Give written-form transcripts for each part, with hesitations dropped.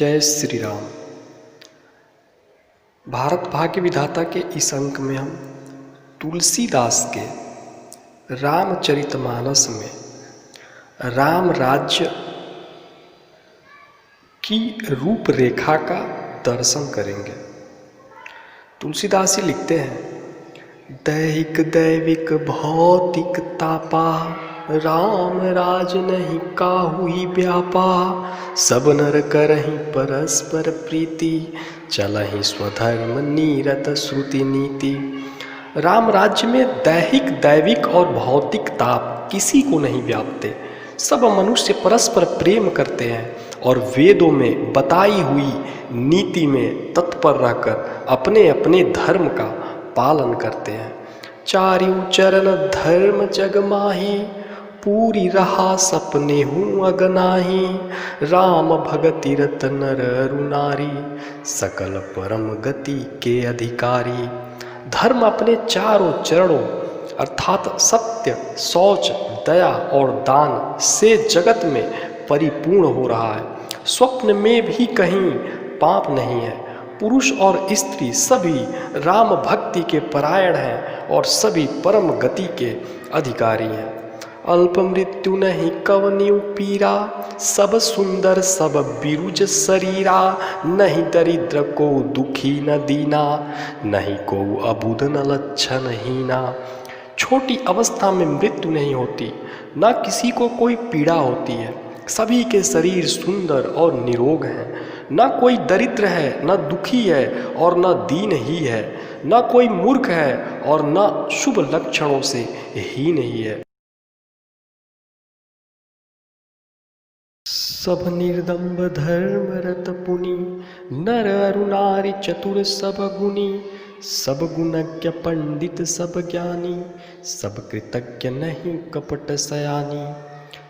जय श्री राम। भारत भाग्य विधाता के इस अंक में हम तुलसीदास के रामचरितमानस में राम राज्य की रूपरेखा का दर्शन करेंगे। तुलसीदास जी लिखते हैं, दैहिक दैविक भौतिक तापा, राम राज नहीं काहू ही व्यापा, सब नर करहि परस्पर प्रीति, चलहि स्वधर्म नीरत श्रुति नीति। राम राज्य में दैहिक दैविक और भौतिक ताप किसी को नहीं व्यापते। सब मनुष्य परस्पर प्रेम करते हैं और वेदों में बताई हुई नीति में तत्पर रहकर अपने अपने धर्म का पालन करते हैं। चारियों चरण धर्म जग माही, पूरी रहा सपने हूँ अगनाही, राम भगति रत नर अरु नारी, सकल परम गति के अधिकारी। धर्म अपने चारों चरणों अर्थात सत्य, शौच, दया और दान से जगत में परिपूर्ण हो रहा है। स्वप्न में भी कहीं पाप नहीं है। पुरुष और स्त्री सभी राम भक्ति के परायण हैं और सभी परम गति के अधिकारी हैं। अल्प मृत्यु नहीं कवनिउ पीरा, सब सुंदर सब बिरुज शरीरा, नहीं दरिद्र को दुखी न दीना, नहीं को अबुध न लक्षण हीना। छोटी अवस्था में मृत्यु नहीं होती, न किसी को कोई पीड़ा होती है। सभी के शरीर सुंदर और निरोग हैं। न कोई दरिद्र है, न दुखी है और न दीन ही है, न कोई मूर्ख है और न शुभ लक्षणों से हीन ही है। सब निर्दम्ब धर्म रत पुनि, नर अरु नारी चतुर सब गुणी, सब गुणज्ञ पंडित सब ज्ञानी, सब कृतज्ञ नहीं कपट सयानी।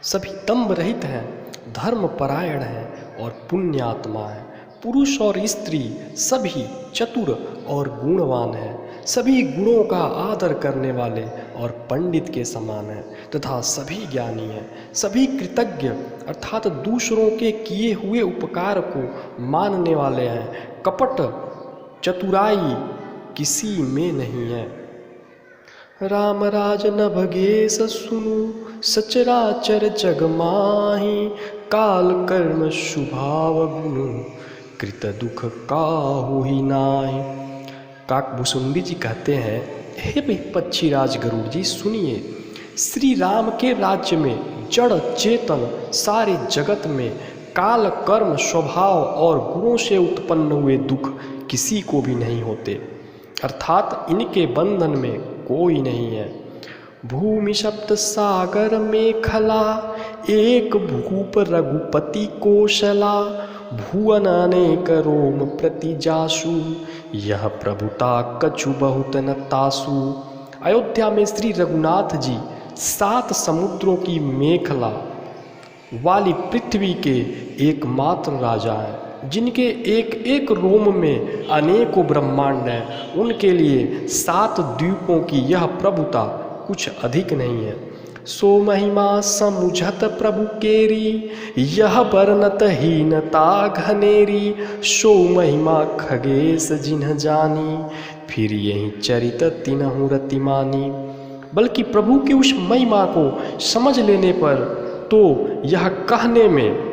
सभी दम्भ रहित हैं, धर्म परायण हैं और पुण्यात्मा हैं। पुरुष और स्त्री सभी चतुर और गुणवान हैं। सभी गुणों का आदर करने वाले और पंडित के समान हैं तथा सभी ज्ञानी हैं। सभी कृतज्ञ अर्थात दूसरों के किए हुए उपकार को मानने वाले हैं। कपट चतुराई किसी में नहीं है। राम राज न भगेश सुनु, सचराचर जग माही, काल कर्म शुभाव गुनु, कृत दुख काहू ही नाहि। काकभूषुंडी जी कहते हैं, हे पक्षीराज गरुड़ जी सुनिए, श्री राम के राज्य में जड़ चेतन सारे जगत में काल कर्म स्वभाव और गुणों से उत्पन्न हुए दुख किसी को भी नहीं होते, अर्थात इनके बंधन में कोई नहीं है। भूमि सप्त सागर में खला, एक भूप रघुपति कोशला, भुवन अनेक रोम प्रति जासु, यह प्रभुता कछु बहुत न तासु। अयोध्या में श्री रघुनाथ जी 7 समुद्रों की मेखला वाली पृथ्वी के एकमात्र राजा हैं, जिनके एक एक रोम में अनेकों ब्रह्मांड हैं। उनके लिए 7 द्वीपों की यह प्रभुता कुछ अधिक नहीं है। सो महिमा समुझत प्रभु केरी, यह वर्णत हीनता घनेरी, सो महिमा खगेश जिन्ह जानी, फिर यही चरित तिनहु रतिमानी। बल्कि प्रभु की उस महिमा को समझ लेने पर तो यह कहने में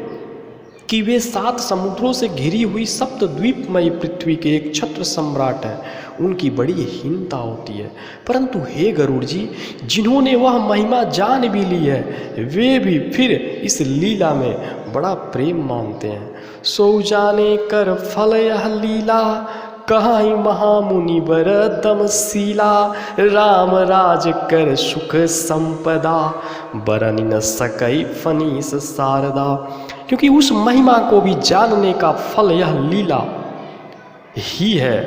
कि वे 7 समुद्रों से घिरी हुई सप्तद्वीपमयी पृथ्वी के एक छत्र सम्राट हैं, उनकी बड़ी हीनता होती है। परंतु हे गरुड़ जी, जिन्होंने वह महिमा जान भी ली है, वे भी फिर इस लीला में बड़ा प्रेम मानते हैं। सो जाने कर फल यह लीला, कहाई महामुनि बर दमशीला, राम राज कर सुख संपदा, बरन न सकई फनीस शारदा। क्योंकि उस महिमा को भी जानने का फल यह लीला ही है।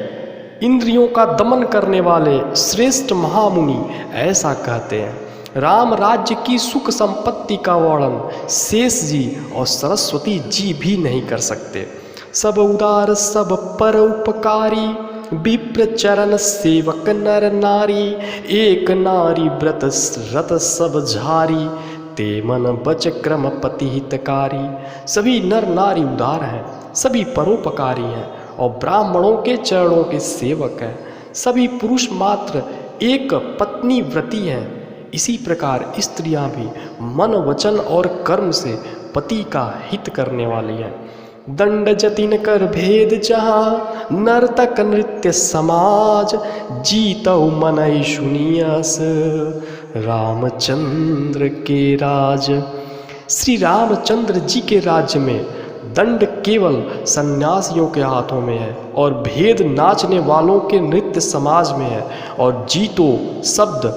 इंद्रियों का दमन करने वाले श्रेष्ठ महामुनि ऐसा कहते हैं। राम राज्य की सुख संपत्ति का वर्णन शेष जी और सरस्वती जी भी नहीं कर सकते। सब उदार सब पर उपकारी, विप्र चरण सेवक नर नारी, एक नारी व्रत रत सब झारी, ते मन बच क्रम पति हितकारी। सभी नर नारी उदार हैं, सभी परोपकारी हैं और ब्राह्मणों के चरणों के सेवक हैं। सभी पुरुष मात्र एक पत्नी व्रती हैं। इसी प्रकार स्त्रियां भी मन वचन और कर्म से पति का हित करने वाली हैं। दंड जतिन कर भेद जहाँ नर्तक नृत्य समाज, जीतऊ मनई सुनियस रामचंद्र के राज। श्री रामचंद्र जी के राज्य में दंड केवल सन्यासियों के हाथों में है और भेद नाचने वालों के नृत्य समाज में है, और जीतो शब्द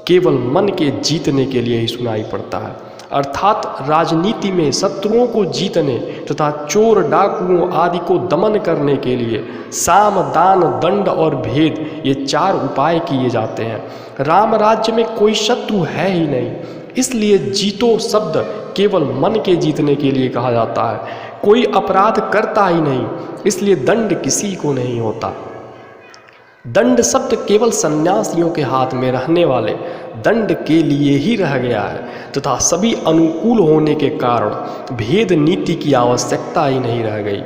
केवल मन के जीतने के लिए ही सुनाई पड़ता है। अर्थात राजनीति में शत्रुओं को जीतने तथा चोर डाकुओं आदि को दमन करने के लिए साम दान दंड और भेद ये 4 उपाय किए जाते हैं। राम राज्य में कोई शत्रु है ही नहीं, इसलिए जीतो शब्द केवल मन के जीतने के लिए कहा जाता है। कोई अपराध करता ही नहीं, इसलिए दंड किसी को नहीं होता। दंड शब्द केवल सन्यासियों के हाथ में रहने वाले दंड के लिए ही रह गया है तथा सभी अनुकूल होने के कारण भेद नीति की आवश्यकता ही नहीं रह गई।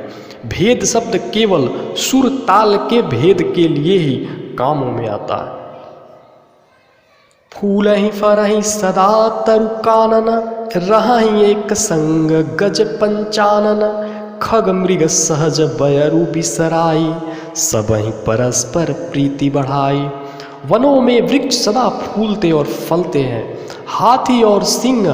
भेद शब्द केवल सुर ताल के भेद के लिए ही कामों में आता है। फूलहि फरहि सदा तरु कानन, रहहि एक संग गज पंचानन। खग मृग सहज बयरु बिसराई, सबहि परस्पर प्रीति बढ़ाई। वनों में वृक्ष सदा फूलते और फलते हैं, हाथी और सिंह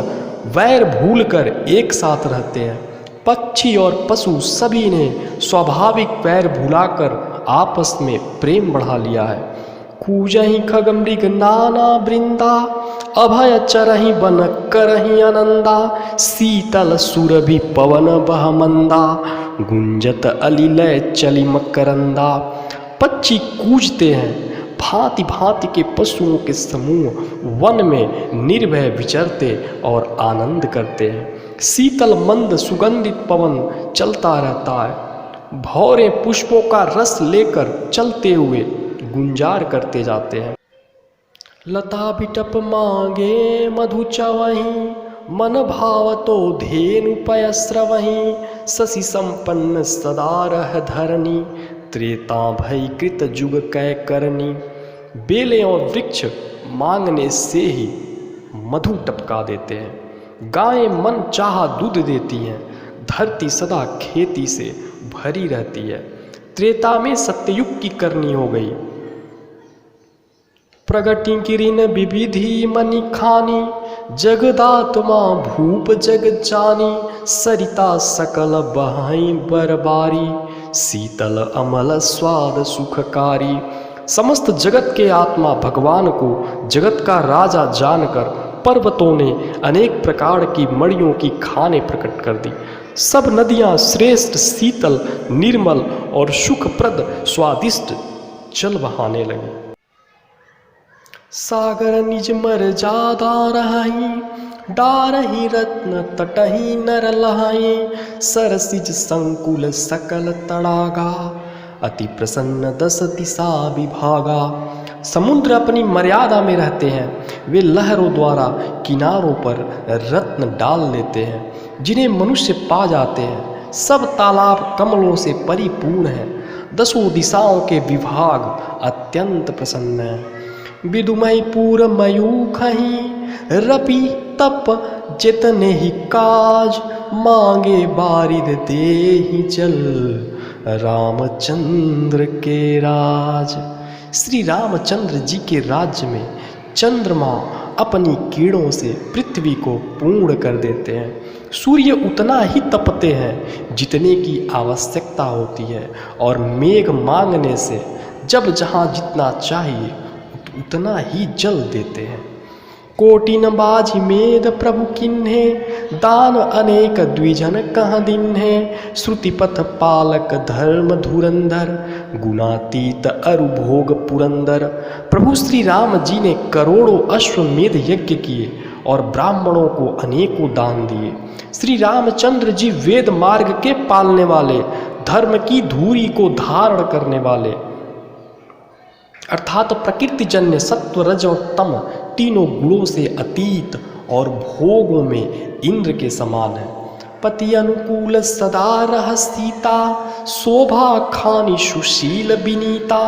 वैर भूलकर एक साथ रहते हैं। पक्षी और पशु सभी ने स्वाभाविक वैर भुलाकर आपस में प्रेम बढ़ा लिया है। कूजहि खग मृग नाना वृंदा, अभय चरहि बन करहि आनंदा। शीतल सुरभि पवन बह मंदा, गुंजत अलिलय चली मकरंदा। पक्षी कूजते हैं, भांति भांति के पशुओं के समूह वन में निर्भय विचरते और आनंद करते हैं। शीतल मंद सुगंधित पवन चलता रहता है, भौरे पुष्पों का रस लेकर चलते हुए गुंजार करते जाते हैं। लता बिटप मांगे मधु चवहीं, मन भाव तो धेनु पयस्रवहीं। शशि संपन्न सदा रह धरनी, त्रेता भय कृत जुग कै करनी। बेलें और वृक्ष मांगने से ही मधु टपका देते हैं, गायें मन चाहा दूध देती हैं, धरती सदा खेती से भरी रहती है। त्रेता में सत्ययुग की करनी हो गई। प्रगति किरिन विविधि मनि खानी, जगदात्मा भूप जग जानी। सरिता सकल बहाई बरबारी, शीतल अमल स्वाद सुखकारी। समस्त जगत के आत्मा भगवान को जगत का राजा जानकर पर्वतों ने अनेक प्रकार की मणियों की खाने प्रकट कर दी। सब नदियां श्रेष्ठ शीतल निर्मल और सुखप्रद स्वादिष्ट जल बहाने लगी। सागर निज मर्यादा रहाई, डारहि रत्न तटहि नर लहाई। सरसिज संकुल सकल तड़ागा, अति प्रसन्न 10 दिशा विभागा। समुद्र अपनी मर्यादा में रहते हैं, वे लहरों द्वारा किनारों पर रत्न डाल लेते हैं जिन्हें मनुष्य पा जाते हैं। सब तालाब कमलों से परिपूर्ण हैं, 10 दिशाओं के विभाग अत्यंत प्रसन्न हैं। विदुमय पूर मयूखहि, रपि तप जितने ही काज। मांगे बारिद देहि जल, रामचंद्र के राज। श्री रामचंद्र जी के राज्य में चंद्रमा अपनी किरणों से पृथ्वी को पूर्ण कर देते हैं। सूर्य उतना ही तपते हैं जितने की आवश्यकता होती है, और मेघ मांगने से जब जहाँ जितना चाहिए उतना ही जल देते हैं। कोटिन बाझि मेद प्रभु किन्हे, दान अनेक द्विजन कह दिन्हे। श्रुति पथ पालक धर्म धुरंधर, गुणातीत अरु भोग पुरंदर। प्रभु श्री राम जी ने करोड़ों अश्वमेध यज्ञ किए और ब्राह्मणों को अनेकों दान दिए। श्री रामचंद्र जी वेद मार्ग के पालने वाले, धर्म की धूरी को धारण करने वाले, अर्थात प्रकृति जन्य सत्व रज और तम तीनों गुणों से अतीत और भोगों में इंद्र के समान है। पति अनुकूल सदा रह सीता, शोभा खानी सुशील विनीता,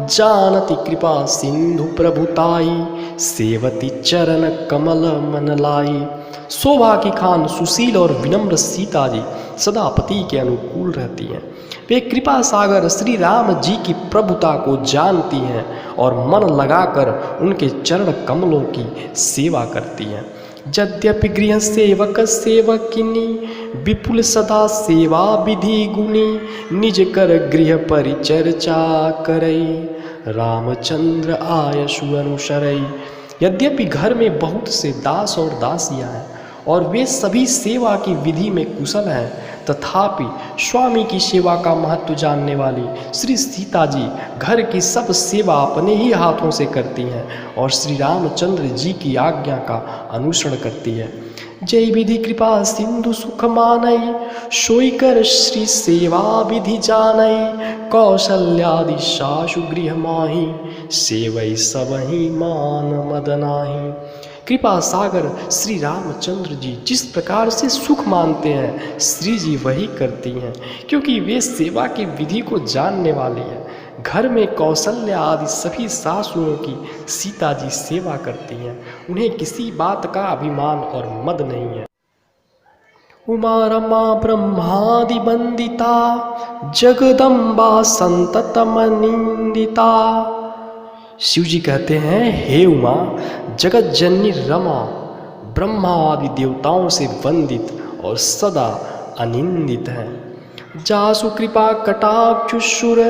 जानती कृपा सिंधु प्रभुताई, सेवती चरण कमल मन लाई। शोभा की खान सुशील और विनम्र सीता जी सदा पति के अनुकूल रहती हैं। वे कृपा सागर श्री राम जी की प्रभुता को जानती हैं और मन लगाकर उनके चरण कमलों की सेवा करती हैं। यद्यपि गृह सेवक सेवकिनी, विपुल सदा सेवा विधि गुणी, निज कर गृह परिचर्चा करई, रामचंद्र आयसु अनुसरई। यद्यपि घर में बहुत से दास और दासियां हैं और वे सभी सेवा की विधि में कुशल हैं, तथापि स्वामी की सेवा का महत्व जानने वाली श्री सीता जी घर की सब सेवा अपने ही हाथों से करती हैं और श्री रामचंद्र जी की आज्ञा का अनुसरण करती है। जय विधि कृपा सिंधु सुख मानई, सोई कर श्री सेवा विधि जानई, कौशल्यादि सासु गृह माही, सेवई सबहि मान मदनाही। कृपा सागर श्री रामचंद्र जी जिस प्रकार से सुख मानते हैं श्री जी वही करती हैं, क्योंकि वे सेवा की विधि को जानने वाली हैं। घर में कौशल्या आदि सभी सासुओं की सीता जी सेवा करती हैं। उन्हें किसी बात का अभिमान और मद नहीं है। उमा रमा ब्रह्मादि वंदिता, जगदम्बा संततम निंदिता। शिव जी कहते हैं, हे उमा, जगत जननी रमा ब्रह्मा आदि देवताओं से वंदित और सदा अनिंदित हैं। जासु कृपा कटाक्षुर,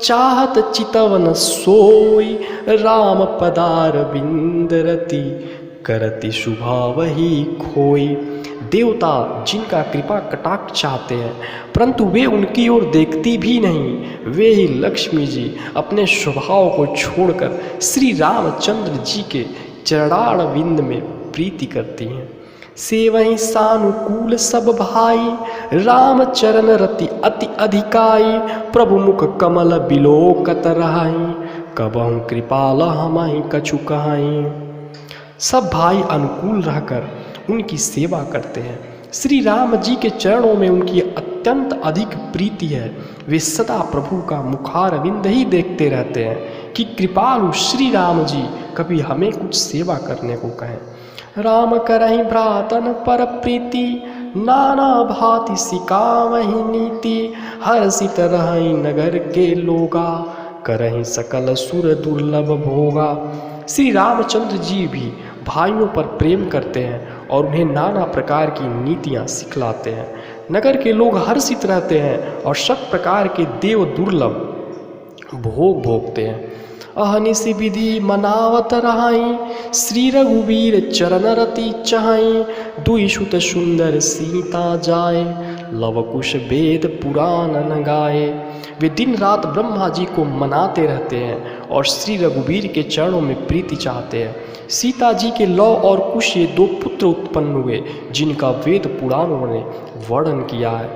चाहत चितवन सोई, राम पदार बिंदरति, करति शुभा वही खोई। देवता जिनका कृपा कटाक्ष चाहते हैं परंतु वे उनकी ओर देखती भी नहीं, वे ही लक्ष्मी जी अपने स्वभाव को छोड़कर श्री रामचंद्र जी के चरणार विंद में प्रीति करती हैं। सेवहि सानुकूल सब भाई, राम चरण रति अति अधिकाई, प्रभु मुख कमल बिलोकत रहाई, कबहु कृपाल हमहि कछु कहाई। सब भाई अनुकूल रहकर उनकी सेवा करते हैं। श्री राम जी के चरणों में उनकी अत्यंत अधिक प्रीति है। वे सदा प्रभु का मुखारविंद ही देखते रहते हैं कि कृपालु श्री राम जी कभी हमें कुछ सेवा करने को कहें। राम करहि भ्रातन पर प्रीति, नाना भांति सिकावहि नीति, हर्षित रहहि नगर के लोगा, करहि सकल सुर दुर्लभ भोगा। श्री रामचंद्र जी भी भाइयों पर प्रेम करते हैं और उन्हें नाना प्रकार की नीतियाँ सिखलाते हैं। नगर के लोग हर्षित रहते हैं और सब प्रकार के देव दुर्लभ भोग भोगते हैं। अहनिशि विधि मनावत रहाई, श्री रघुवीर चरण रति चाहई, दुई सुत सुंदर सीता जाए, लवकुश वेद पुराण न गाए। वे दिन रात ब्रह्मा जी को मनाते रहते हैं और श्री रघुवीर के चरणों में प्रीति चाहते हैं। सीता जी के लव और कुश ये दो पुत्र उत्पन्न हुए जिनका वेद पुराणों ने वर्णन किया है।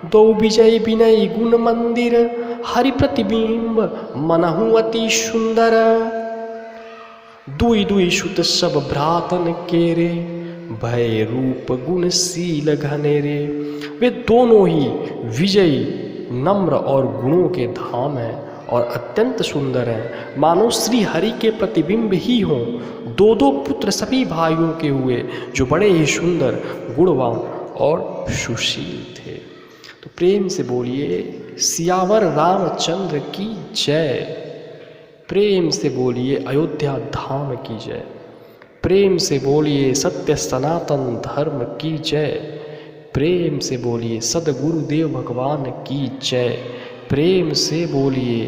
दो विजय विनय गुण मंदिर, हरि प्रतिबिंब मनहु अति सुंदर, दुई दुई सुत सब भ्रातन केरे, भय रूप गुण शील घनेरे। वे दोनों ही विजयी नम्र और गुणों के धाम हैं और अत्यंत सुंदर हैं, मानो श्री हरि के प्रतिबिंब ही हों। दो दो पुत्र सभी भाइयों के हुए जो बड़े ही सुंदर गुणवान और सुशील थे। तो प्रेम से बोलिए सियावर रामचंद्र की जय। प्रेम से बोलिए अयोध्या धाम की जय। प्रेम से बोलिए सत्य सनातन धर्म की जय। प्रेम से बोलिए सदगुरुदेव भगवान की जय। प्रेम से बोलिए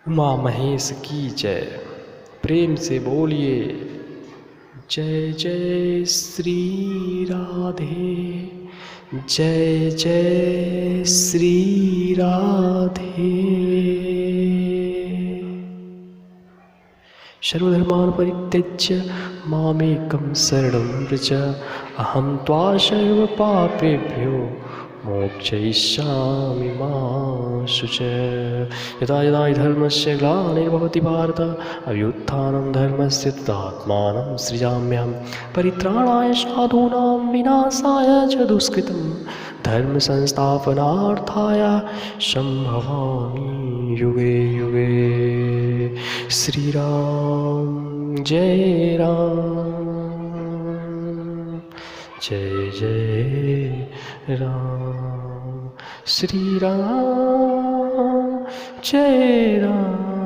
उमा महेश की जय। प्रेम से बोलिए जय जय श्री राधे, जय जय श्री राधे। सर्वधर्मान् परित्यज्य मामेकं शरणं व्रज, अहं त्वा सर्वपापेभ्यो मोक्षयिष्यामि मा शुच। यदा यदा हि धर्मस्य ग्लानिर्भवति भारत अभ्युत्थानं धर्मस्य तदात्मानं सृजाम्यहं। परित्राणाय साधूनां विनाशाय च दुष्कृतं धर्म संस्थापनार्थाय संभवामि युगे युगे। श्री राम जय राम, जय जय राम। श्री राम जय राम,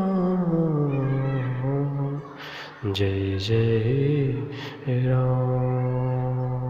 जय जय राम।